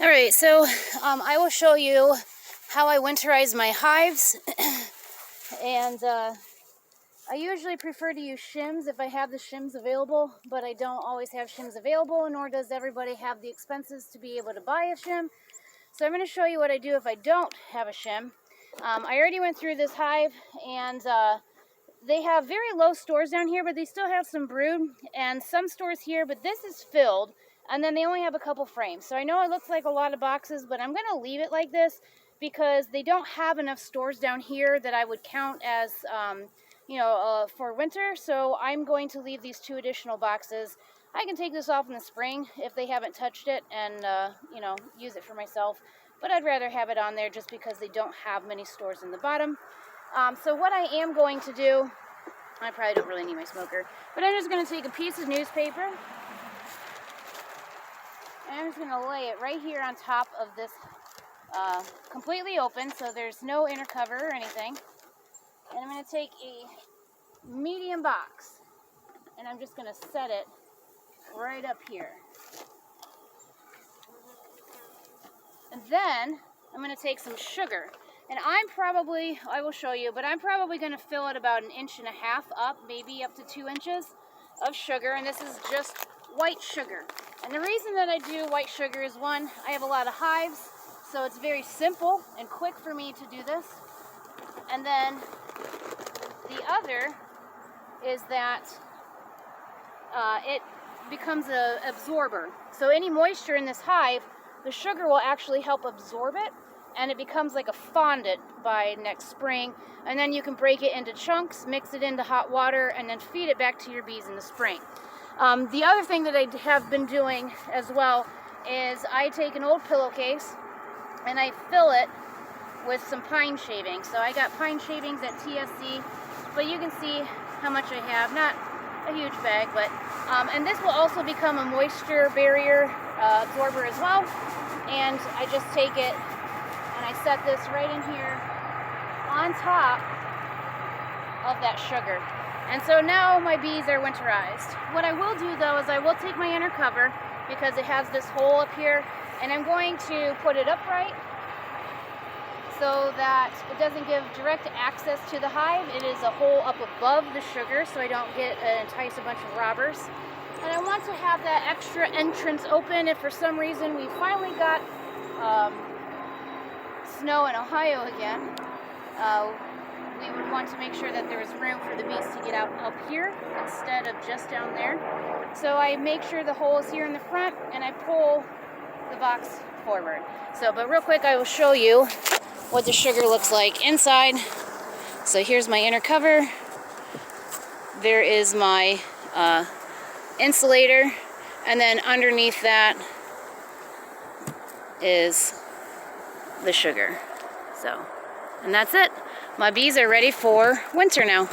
Alright, so I will show you how I winterize my hives. And I usually prefer to use shims if I have the shims available, but I don't always have shims available, nor does everybody have the expenses to be able to buy a shim. So I'm going to show you what I do if I don't have a shim. I already went through this hive, and they have very low stores down here, but they still have some brood, and some stores here, but this is filled, and then they only have a couple frames. So I know it looks like a lot of boxes, but I'm going to leave it like this because they don't have enough stores down here that I would count as, for winter. So I'm going to leave these 2 additional boxes. I can take this off in the spring if they haven't touched it and, use it for myself. But I'd rather have it on there just because they don't have many stores in the bottom. So what I am going to do, I probably don't really need my smoker, but I'm just going to take a piece of newspaper and I'm just going to lay it right here on top of this, completely open, so there's no inner cover or anything. And I'm going to take a medium box and I'm just going to set it right up here. And then I'm going to take some sugar. And I will show you, but I'm probably going to fill it about 1.5 inches up, maybe up to 2 inches of sugar. And this is just white sugar. And the reason that I do white sugar is, one, I have a lot of hives, so it's very simple and quick for me to do this. And then the other is that it becomes an absorber. So any moisture in this hive, the sugar will actually help absorb it, and it becomes like a fondant by next spring. And then you can break it into chunks, mix it into hot water, and then feed it back to your bees in the spring. The other thing that I have been doing as well is I take an old pillowcase and I fill it with some pine shavings. So I got pine shavings at TSC, but you can see how much I have. Not a huge bag, but and this will also become a moisture barrier absorber as well. And I just take it and I set this right in here on top of that sugar. And so now my bees are winterized. What I will do though is I will take my inner cover, because it has this hole up here, and I'm going to put it upright so that it doesn't give direct access to the hive. It is a hole up above the sugar so I don't entice a bunch of robbers. And I want to have that extra entrance open if for some reason we finally got snow in Ohio again. We would want to make sure that there was room for the bees to get out up here instead of just down there. So I make sure the hole is here in the front and I pull the box forward. But real quick I will show you what the sugar looks like inside. So here's my inner cover. There is my insulator, and then underneath that is the sugar. And that's it. My bees are ready for winter now.